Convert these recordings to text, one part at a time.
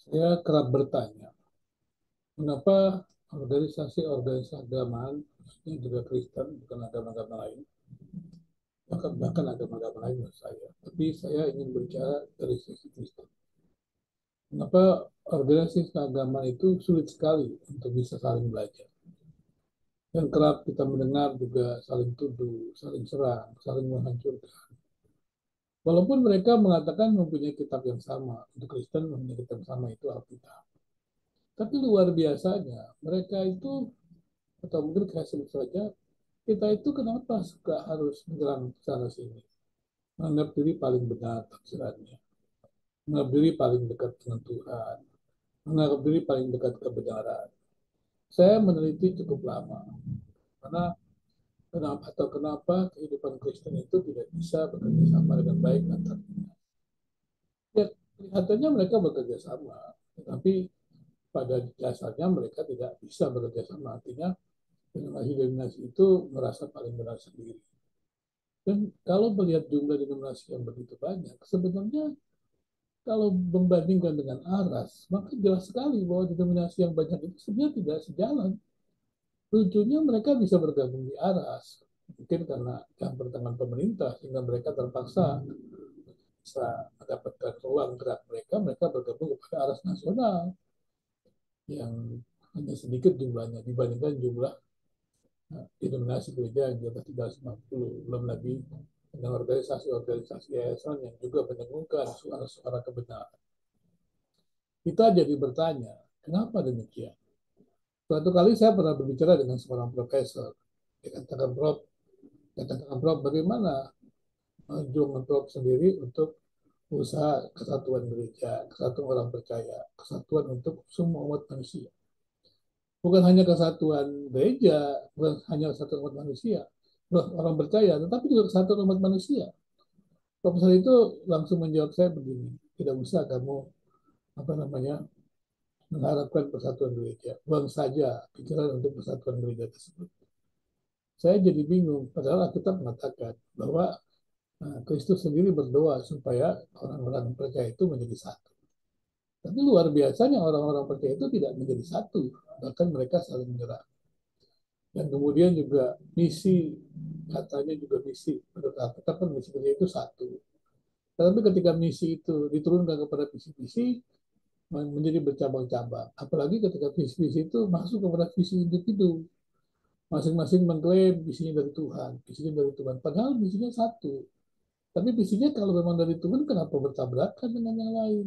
Saya kerap bertanya, mengapa organisasi-organisasi agamaan, khususnya juga Kristen, bukan agama-agama lain, bahkan agama-agama lain menurut saya, tapi saya ingin berbicara dari sisi Kristen. Mengapa organisasi keagamaan itu sulit sekali untuk bisa saling belajar? Dan kerap kita mendengar juga saling tuduh, saling serang, saling menghancurkan. Walaupun mereka mengatakan mempunyai kitab yang sama, untuk Kristen mempunyai kitab yang sama itu Alkitab. Tapi luar biasanya, mereka itu, atau mungkin saya sebut saja, kita itu kenapa suka harus menyerang sana sini? Menganggap diri paling benar tafsirannya, menganggap diri paling dekat dengan Tuhan, menganggap diri paling dekat kebenaran. Saya meneliti cukup lama, karena kenapa kehidupan Kristen itu tidak bisa bekerja sama dengan baik antaranya. Ya, kelihatannya mereka bekerja sama, tetapi pada dasarnya mereka tidak bisa bekerja sama. Artinya denominasi-denominasi itu merasa paling benar sendiri. Dan kalau melihat jumlah denominasi yang begitu banyak, sebenarnya kalau membandingkan dengan Aras, maka jelas sekali bahwa denominasi yang banyak itu sebenarnya tidak sejalan. Lucunya mereka bisa bergabung di Aras, mungkin karena campur tangan pemerintah, sehingga mereka terpaksa bisa mendapatkan ruang gerak mereka, mereka bergabung kepada Aras Nasional yang hanya sedikit jumlahnya dibandingkan jumlah denominasi gereja yang di atas 350, belum lagi dengan organisasi-organisasi yayasan yang juga mendengungkan suara-suara kebenaran. Kita jadi bertanya, kenapa demikian? Suatu kali saya pernah berbicara dengan seorang profesor. Dia katakan Prof, bagaimana jualan Prof sendiri untuk usaha kesatuan gereja, kesatuan orang percaya, kesatuan untuk semua umat manusia. Bukan hanya kesatuan gereja, bukan hanya kesatuan umat manusia, orang percaya, tetapi juga kesatuan umat manusia. Profesor itu langsung menjawab saya begini, tidak usah kamu apa namanya mengharapkan persatuan gereja, buang saja pikiran untuk persatuan gereja tersebut. Saya jadi bingung, padahal Alkitab mengatakan bahwa Kristus sendiri berdoa supaya orang-orang percaya itu menjadi satu. Tapi luar biasanya orang-orang percaya itu tidak menjadi satu, bahkan mereka saling menyerang. Dan kemudian juga misi, katanya juga misi, menurut Alkitab kan misi itu satu. Tapi ketika misi itu diturunkan kepada visi-visi, menjadi bercabang-cabang. Apalagi ketika visi-visi itu masuk kepada visi individu. Masing-masing mengklaim visinya dari Tuhan, visinya dari Tuhan. Padahal visinya satu. Tapi visinya kalau memang dari Tuhan, kenapa bertabrakan dengan yang lain?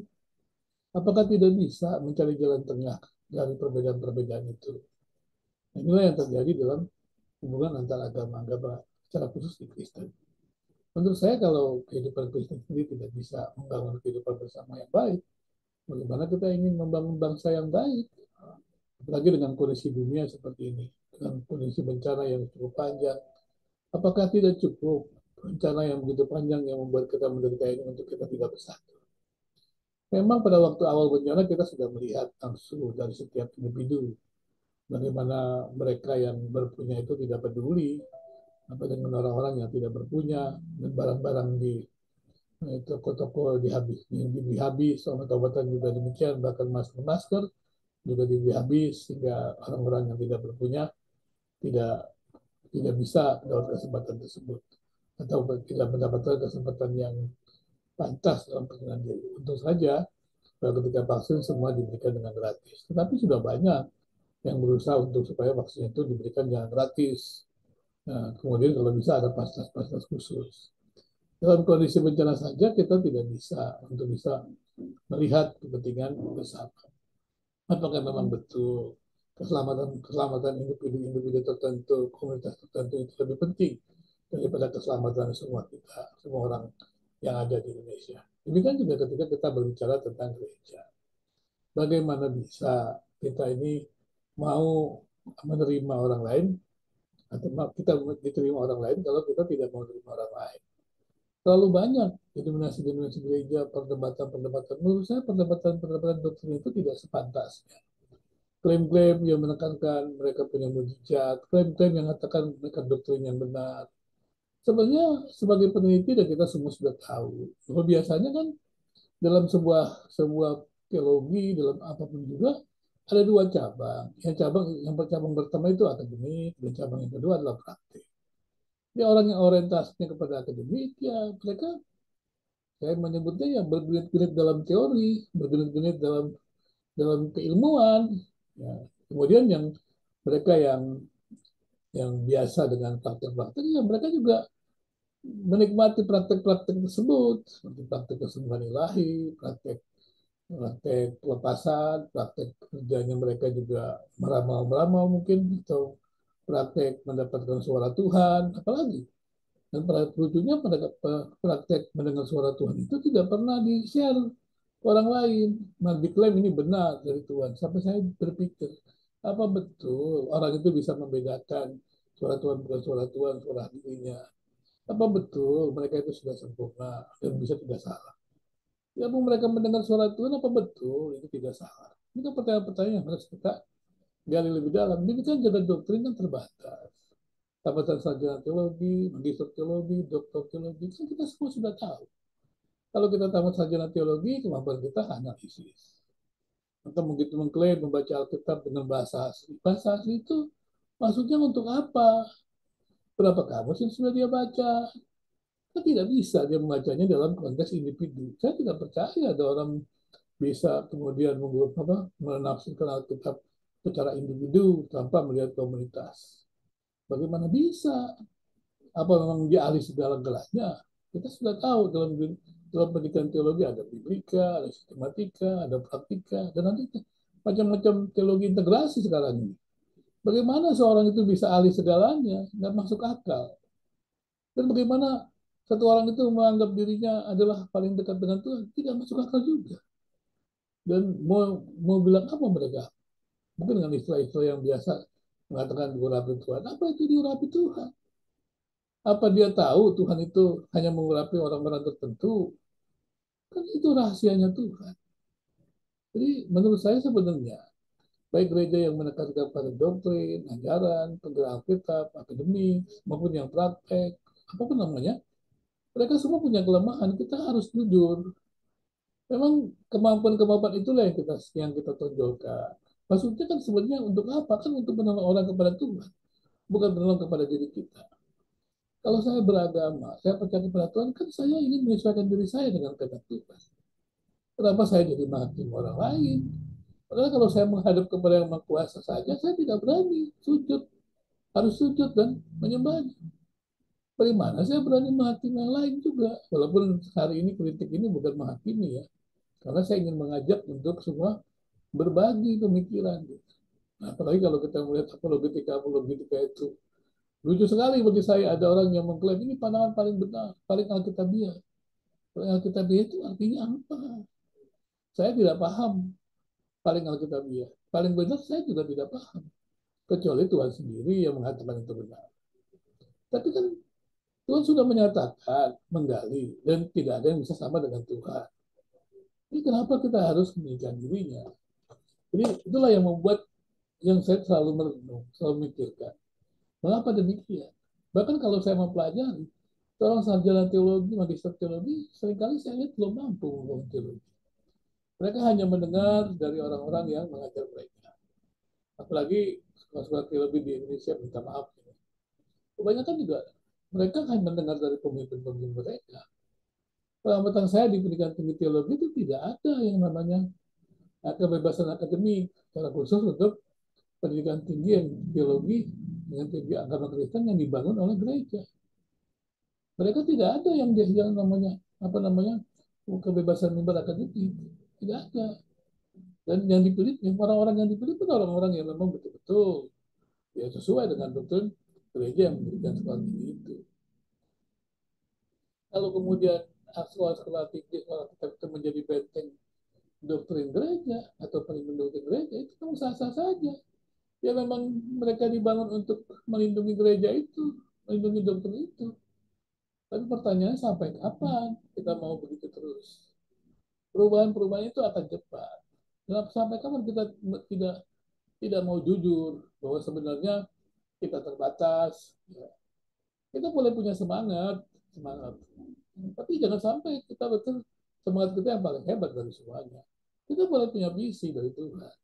Apakah tidak bisa mencari jalan tengah dari perbedaan-perbedaan itu? Nah, inilah yang terjadi dalam hubungan antara agama-agama, secara khusus di Kristen. Menurut saya kalau kehidupan Kristen sendiri tidak bisa membangun kehidupan bersama yang baik, bagaimana kita ingin membangun bangsa yang baik? Apalagi dengan kondisi dunia seperti ini, dengan kondisi bencana yang cukup panjang, apakah tidak cukup bencana yang begitu panjang yang membuat kita menderita ini untuk kita tidak bersatu? Memang pada waktu awal bencana kita sudah melihat langsung dari setiap individu bagaimana mereka yang berpunya itu tidak peduli apa dengan orang-orang yang tidak berpunya dan barang-barang di toko-toko dibeli habis, obat-obatan juga demikian, bahkan masker-masker juga dibeli habis sehingga orang-orang yang tidak berpunya tidak tidak bisa mendapat kesempatan tersebut atau tidak mendapatkan kesempatan yang pantas dalam perkenalan diri. Tentu saja ketika vaksin semua diberikan dengan gratis, tetapi sudah banyak yang berusaha untuk supaya vaksin itu diberikan dengan gratis. Nah, kemudian kalau bisa ada pastas-pastas khusus. Dalam kondisi bencana saja kita tidak bisa untuk bisa melihat kepentingan bersama. Apakah memang betul keselamatan keselamatan individu-individu tertentu, komunitas tertentu itu lebih penting daripada keselamatan semua kita, semua orang yang ada di Indonesia. Ini kan juga ketika kita berbicara tentang gereja. Bagaimana bisa kita ini mau menerima orang lain atau kita diterima orang lain kalau kita tidak mau menerima orang lain. Terlalu banyak denominasi-denominasi gereja, perdebatan-perdebatan. Menurut saya perdebatan-perdebatan doktrin itu tidak sepantasnya. Klaim-klaim yang menekankan mereka punya mujizat, klaim-klaim yang mengatakan mereka doktrin yang benar. Sebenarnya sebagai peneliti dan kita semua sudah tahu bahwa biasanya kan dalam sebuah sebuah teologi, dalam apapun juga ada dua cabang. Yang cabang pertama itu akademik, dan cabang yang kedua adalah praktik. Ya orang yang orientasinya kepada akademik, ya mereka saya menyebutnya ya bergelut-gelut dalam teori, bergelut-gelut dalam keilmuan. Ya. Kemudian yang mereka yang biasa dengan praktek-praktek, ya mereka juga menikmati praktek-praktek tersebut, seperti praktek kesembuhan ilahi, praktek praktek pelepasan, praktek kerjanya mereka juga meramal-meramal mungkin, atau praktek mendapatkan suara Tuhan, apalagi. Dan pada lucunya pada praktek mendengar suara Tuhan itu tidak pernah di-share ke orang lain. Malah diklaim ini benar dari Tuhan. Sampai saya berpikir, apa betul orang itu bisa membedakan suara Tuhan bukan suara Tuhan, suara dirinya? Apa betul mereka itu sudah sempurna dan bisa tidak salah? Ya, mereka mendengar suara Tuhan, apa betul itu tidak salah? Ini kan pertanyaan-pertanyaan yang harus kita gali lebih dalam. Ini kan jaga doktrin kan terbatas. Tambatan sarjana teologi, magister teologi, doktor teologi, kan kita semua sudah tahu. Kalau kita tamat sarjana teologi, kemampuan kita analisis. Atau begitu mengklaim membaca Alkitab dengan bahasa asli. Bahasa asli itu maksudnya untuk apa? Berapa kamus yang sudah dia baca? Kan tidak bisa dia membacanya dalam konteks individu. Saya tidak percaya ada orang bisa kemudian menafsirkan Alkitab secara individu tanpa melihat komunitas. Bagaimana bisa? Apa memang dia ahli segala-galanya? Kita sudah tahu dalam pendidikan teologi ada biblika, ada sistematika, ada praktika, dan nanti macam-macam teologi integrasi sekarang ini. Bagaimana seorang itu bisa ahli segalanya? Nggak masuk akal. Dan bagaimana satu orang itu menganggap dirinya adalah paling dekat dengan Tuhan? Tidak masuk akal juga. Dan mau bilang apa mereka? Mungkin dengan istilah-istilah yang biasa mengatakan diurapi Tuhan. Apa itu diurapi Tuhan? Apa dia tahu Tuhan itu hanya mengurapi orang-orang tertentu? Kan itu rahasianya Tuhan. Jadi menurut saya sebenarnya baik gereja yang menekankan pada doktrin, ajaran, penggerak Alkitab, akademik, maupun yang praktek, apapun namanya, mereka semua punya kelemahan. Kita harus jujur. Memang kemampuan-kemampuan itulah yang kita tonjolkan. Maksudnya kan sebenarnya untuk apa? Kan untuk menolong orang kepada Tuhan, bukan menolong kepada diri kita. Kalau saya beragama, saya percaya kepada Tuhan, kan saya ingin menyesuaikan diri saya dengan kehendak Tuhan. Kenapa saya jadi menghakim orang lain? Padahal kalau saya menghadap kepada yang Maha Kuasa saja, saya tidak berani sujud. Harus sujud dan menyembahnya. Bagaimana saya berani menghakimi yang lain juga? Walaupun hari ini kritik ini bukan menghakimi ya. Karena saya ingin mengajak untuk semua berbagi pemikiran. Nah, apalagi kalau kita melihat apologetika itu. Lucu sekali bagi saya ada orang yang mengklaim ini pandangan paling benar, paling alkitabiah. Paling alkitabiah itu artinya apa? Saya tidak paham paling alkitabiah. Paling benar saya juga tidak paham. Kecuali Tuhan sendiri yang mengatakan itu benar. Tapi kan Tuhan sudah menyatakan, menggali, dan tidak ada yang bisa sama dengan Tuhan. Ini kenapa kita harus meninggikan dirinya? Jadi itulah yang membuat yang saya selalu merenung, selalu mikirkan. Mengapa demikian? Bahkan kalau saya mempelajari, seorang sarjana teologi, magister teologi, seringkali saya lihat belum mampu membangun teologi. Mereka hanya mendengar dari orang-orang yang mengajar mereka. Apalagi sekolah-sekolah teologi di Indonesia, minta maaf. Kebanyakan juga mereka hanya mendengar dari pemimpin-pemimpin mereka. Pengamatan saya di pendidikan tinggi teologi itu tidak ada yang namanya kebebasan akademik, secara khusus untuk pendidikan tinggi yang teologi dengan tinggi agama Kristen yang dibangun oleh gereja. Mereka tidak ada yang namanya apa namanya kebebasan mimbar akademik, tidak ada. Dan yang dipilih, yang orang-orang yang dipilih pun orang-orang yang memang betul-betul ya sesuai dengan doktrin gereja yang mendirikan sekolah tinggi itu. Kalau kemudian sekolah-sekolah tinggi, sekolah kita itu menjadi benteng doktrin gereja atau pelindung doktrin gereja, itu kan sah-sah saja. Ya memang mereka dibangun untuk melindungi gereja itu, melindungi doktrin itu. Tapi pertanyaannya sampai kapan kita mau begitu terus? Perubahan-perubahan itu akan cepat. Dan sampai kapan kita tidak tidak mau jujur bahwa sebenarnya kita terbatas. Ya. Kita boleh punya semangat, semangat. Tapi jangan sampai kita betul semangat kita yang paling hebat dari semuanya. Kita boleh punya visi dari Tuhan.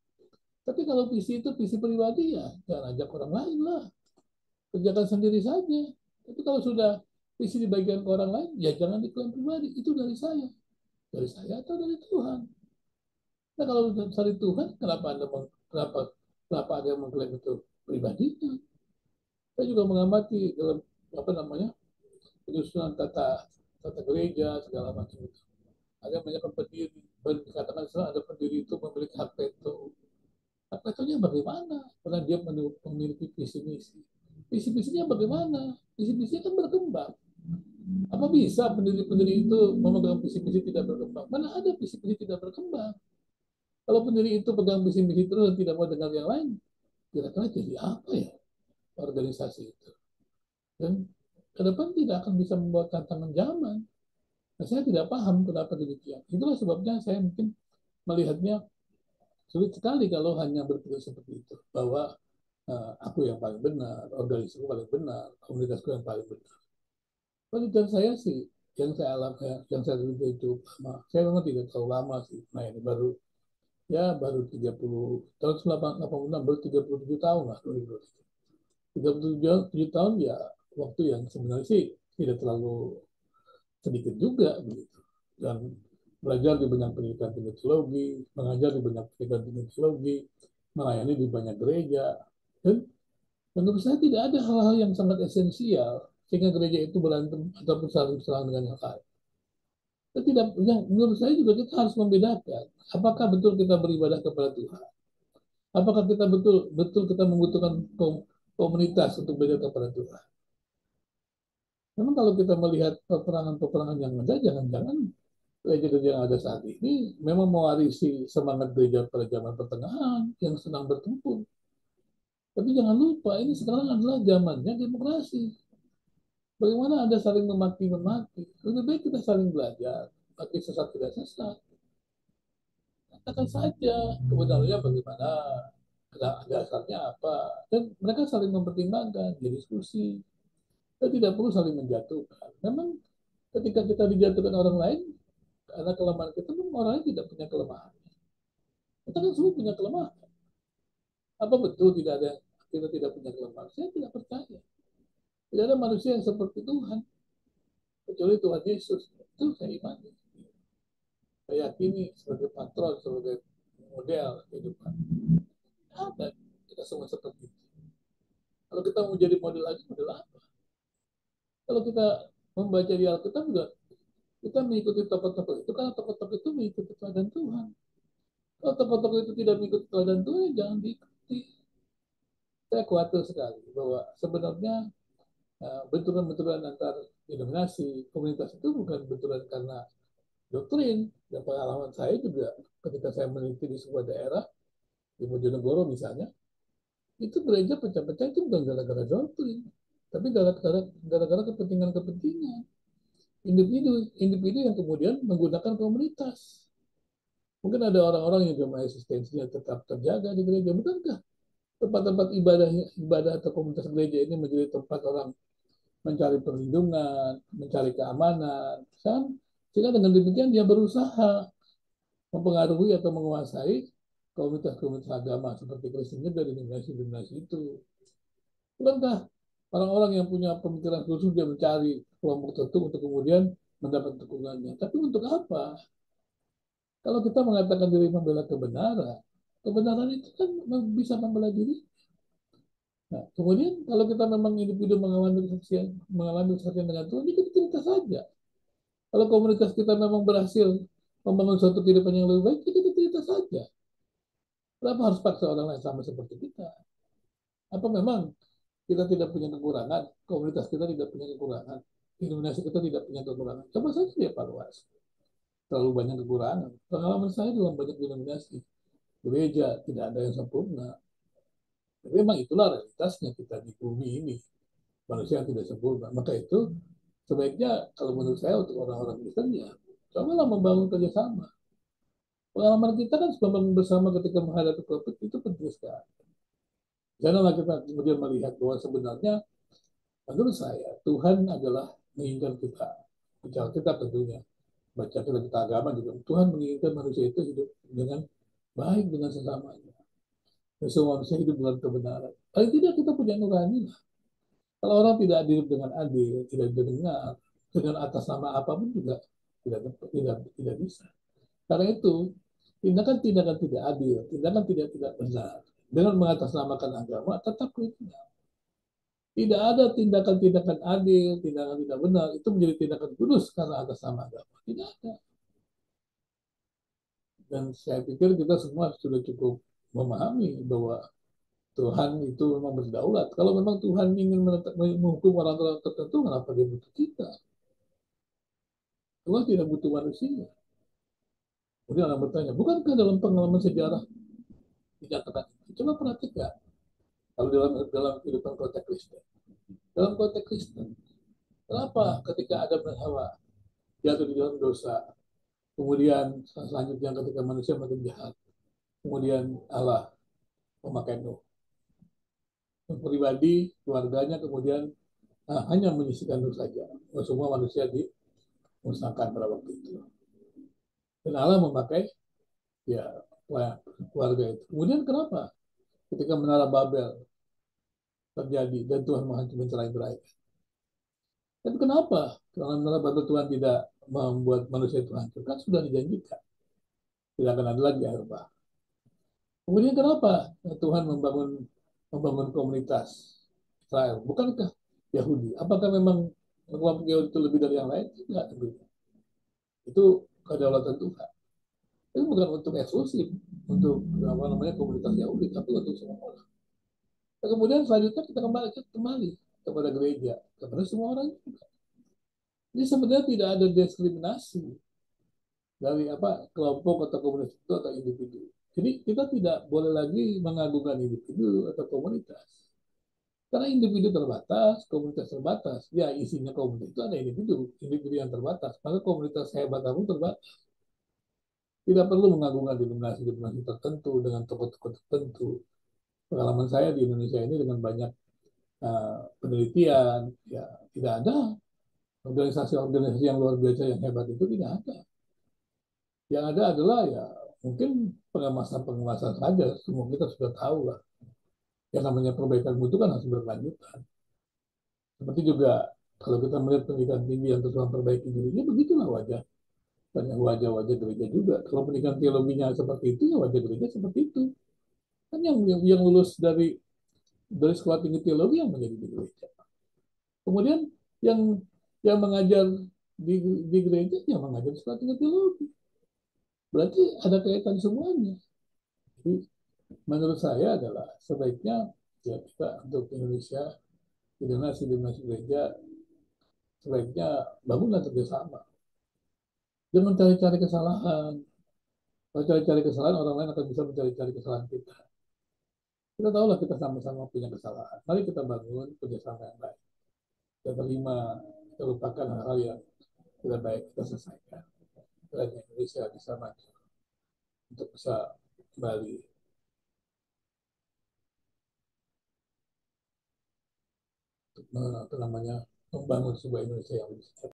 Tapi kalau visi itu visi pribadi ya jangan ajak orang lain lah. Kerjakan sendiri saja. Tapi kalau sudah visi dibagikan ke orang lain, ya jangan diklaim pribadi. Itu dari saya. Dari saya atau dari Tuhan. Nah kalau dari Tuhan, kenapa kenapa ada yang mengklaim itu pribadinya? Saya juga mengamati dalam apa namanya penyusunan tata tata gereja segala macam itu. Ada banyak pendiri, dikatakan ada pendiri itu memiliki hak veto. Hak vetonya bagaimana? Karena dia memiliki visi misi. Visi misinya bagaimana? Visi misinya kan berkembang. Apa bisa pendiri-pendiri itu memegang visi misi tidak berkembang? Mana ada visi misi tidak berkembang? Kalau pendiri itu pegang visi misi terus dan tidak mau dengar yang lain, kira-kira jadi apa ya organisasi itu? Dan ke depan tidak akan bisa membuat tantangan zaman. Nah, saya tidak paham kenapa demikian. Itulah sebabnya saya mungkin melihatnya sulit sekali kalau hanya berpikir seperti itu. Bahwa aku yang paling benar, organisasiku paling benar, komunitasku yang paling benar. Penelitian saya sih, yang saya teliti itu lama. Saya memang tidak terlalu lama sih. Nah ini baru 30 tahun 86, baru 37 tahun lah 37 tahun ya waktu yang sebenarnya sih tidak terlalu sedikit juga begitu. Dan belajar di banyak pendidikan tinggi teologi, mengajar di banyak pendidikan tinggi teologi, melayani di banyak gereja. Dan menurut saya tidak ada hal-hal yang sangat esensial sehingga gereja itu berantem ataupun saling serang dengan yang lain. Tidak, yang menurut saya juga kita harus membedakan apakah betul kita beribadah kepada Tuhan, apakah kita betul kita membutuhkan komunitas untuk beribadah kepada Tuhan. Memang kalau kita melihat peperangan-peperangan yang ada, jangan-jangan gereja-gereja yang ada saat ini memang mewarisi semangat gereja pada zaman pertengahan yang sedang bertempur. Tapi jangan lupa, ini sekarang adalah zamannya demokrasi. Bagaimana Anda saling memaki-memaki? Lebih baik kita saling belajar, tapi sesat tidak sesat. Katakan saja kebenarannya bagaimana, dasarnya apa, dan mereka saling mempertimbangkan, diskusi. Kita tidak perlu saling menjatuhkan. Memang ketika kita dijatuhkan orang lain, karena kelemahan kita, orang lain tidak punya kelemahan. Kita kan semua punya kelemahan. Apa betul tidak ada kita tidak punya kelemahan? Saya tidak percaya. Tidak ada manusia yang seperti Tuhan, kecuali Tuhan Yesus. Itu saya imani. Saya yakini sebagai patron, sebagai model kehidupan. Ada kita semua seperti itu. Kalau kita mau jadi model lagi, model apa? Kalau kita membaca di Alkitab juga, kita mengikuti tokoh-tokoh itu karena tokoh-tokoh itu mengikuti teladan Tuhan. Kalau tokoh-tokoh itu tidak mengikuti teladan Tuhan, jangan diikuti. Saya khawatir sekali bahwa sebenarnya benturan-benturan antar denominasi, komunitas itu bukan benturan karena doktrin. Dan pengalaman saya juga ketika saya meneliti di sebuah daerah, di Bojonegoro misalnya, itu gereja pecah-pecah itu bukan gara-gara doktrin, tapi gara-gara kepentingan-kepentingan individu yang kemudian menggunakan komunitas. Mungkin ada orang-orang yang jemaah eksistensinya tetap terjaga di gereja, bukankah tempat-tempat ibadah atau komunitas gereja ini menjadi tempat orang mencari perlindungan, mencari keamanan, kan? Sehingga dengan demikian dia berusaha mempengaruhi atau menguasai komunitas-komunitas agama seperti Kristen dari denominasi-denominasi itu. Bukankah orang-orang yang punya pemikiran khusus dia mencari kelompok tertentu untuk kemudian mendapat dukungannya? Tapi untuk apa? Kalau kita mengatakan diri membela kebenaran, kebenaran itu kan bisa membela diri. Nah, kemudian kalau kita memang individu mengalami kesaksian dengan Tuhan, itu cerita saja. Kalau komunitas kita memang berhasil membangun suatu kehidupan yang lebih baik, itu cerita saja. Kenapa harus paksa orang lain sama seperti kita? Apa memang kita tidak punya kekurangan, komunitas kita tidak punya kekurangan, denominasi kita tidak punya kekurangan? Coba saja dievaluasi. Terlalu banyak kekurangan. Pengalaman saya dalam banyak denominasi, gereja tidak ada yang sempurna. Tapi memang itulah realitasnya kita di bumi ini. Manusia yang tidak sempurna. Maka itu sebaiknya kalau menurut saya untuk orang-orang Kristen ya, cobalah membangun kerjasama. Pengalaman kita kan membangun bersama ketika menghadapi konflik itu penting sekali. Janganlah kita kemudian melihat bahwa sebenarnya menurut saya Tuhan adalah menginginkan kita, bicara kita tentunya, baca kita agama juga Tuhan menginginkan manusia itu hidup dengan baik dengan sesamanya. Dan semua manusia hidup dengan kebenaran. Paling tidak kita punya nurani. Kalau orang tidak hidup dengan adil, tidak dengar dengan atas nama apapun juga tidak bisa. Karena itu tindakan-tindakan tidak adil, tindakan tidak benar dengan mengatasnamakan agama tetap kriminal. Tidak ada tindakan-tindakan adil, tindakan tidak benar itu menjadi tindakan kudus karena atas nama agama. Tidak ada. Dan saya pikir kita semua sudah cukup memahami bahwa Tuhan itu memang berdaulat. Kalau memang Tuhan ingin menghukum orang-orang tertentu, kenapa dia butuh kita? Tuhan tidak butuh manusia. Kemudian orang bertanya, bukankah dalam pengalaman sejarah dinyatakan? Coba perhatikan. Kalau dalam kehidupan konteks Kristen, dalam konteks Kristen, kenapa ketika Adam dan Hawa jatuh di dalam dosa, kemudian selanjutnya ketika manusia makin jahat, kemudian Allah memakai Nuh, pribadi, keluarganya kemudian hanya menyisikan Nuh saja, semua manusia dimusnahkan pada waktu itu. Dan Allah memakai ya keluarga itu. Kemudian kenapa ketika menara Babel terjadi dan Tuhan mencerai-berai? Tapi kenapa? Karena menara Babel Tuhan tidak membuat manusia itu hancur. Kan sudah dijanjikan. Tidak akan ada lagi air bah. Kemudian kenapa Tuhan membangun komunitas Israel? Bukankah Yahudi? Apakah memang kelompok Yahudi itu lebih dari yang lain? Tidak tentunya. Itu kedaulatan Tuhan. Itu bukan untuk eksklusif, untuk apa namanya komunitas Yahudi, tapi untuk semua orang. Dan kemudian selanjutnya kita kembali kepada gereja, kepada semua orang juga. Jadi sebenarnya tidak ada diskriminasi dari kelompok atau komunitas itu atau individu. Jadi kita tidak boleh lagi mengagungkan individu atau komunitas. Karena individu terbatas, komunitas terbatas. Ya isinya komunitas itu ada individu yang terbatas. Maka komunitas hebat pun terbatas. Tidak perlu mengagungkan denominasi tertentu dengan tokoh-tokoh tertentu. Pengalaman saya di Indonesia ini dengan banyak penelitian, ya tidak ada organisasi-organisasi yang luar biasa yang hebat itu tidak ada. Yang ada adalah ya mungkin pengemasan-pengemasan saja. Semua kita sudah tahu lah. Yang namanya perbaikan mutu kan harus berkelanjutan. Seperti juga kalau kita melihat pendidikan tinggi yang terus memperbaiki dirinya, begitulah wajah. Banyak wajah-wajah gereja juga. Kalau pendidikan teologinya seperti itu, ya wajah gereja seperti itu. Kan yang lulus dari sekolah tinggi teologi yang menjadi di gereja. Kemudian yang mengajar di gereja, yang mengajar di sekolah tinggi teologi. Berarti ada kaitan semuanya. Jadi, menurut saya adalah sebaiknya ya kita untuk Indonesia, generasi gereja, sebaiknya bangunlah kerjasama. Jangan cari-cari kesalahan. Kalau cari-cari kesalahan, orang lain akan bisa mencari-cari kesalahan kita. Kita tahulah kita sama-sama punya kesalahan. Mari kita bangun kerjasama yang baik. Kita terima, kita lupakan hal-hal yang tidak baik, kita selesaikan. Kiranya Indonesia bisa maju untuk bisa kembali untuk membangun sebuah Indonesia yang lebih sejahtera.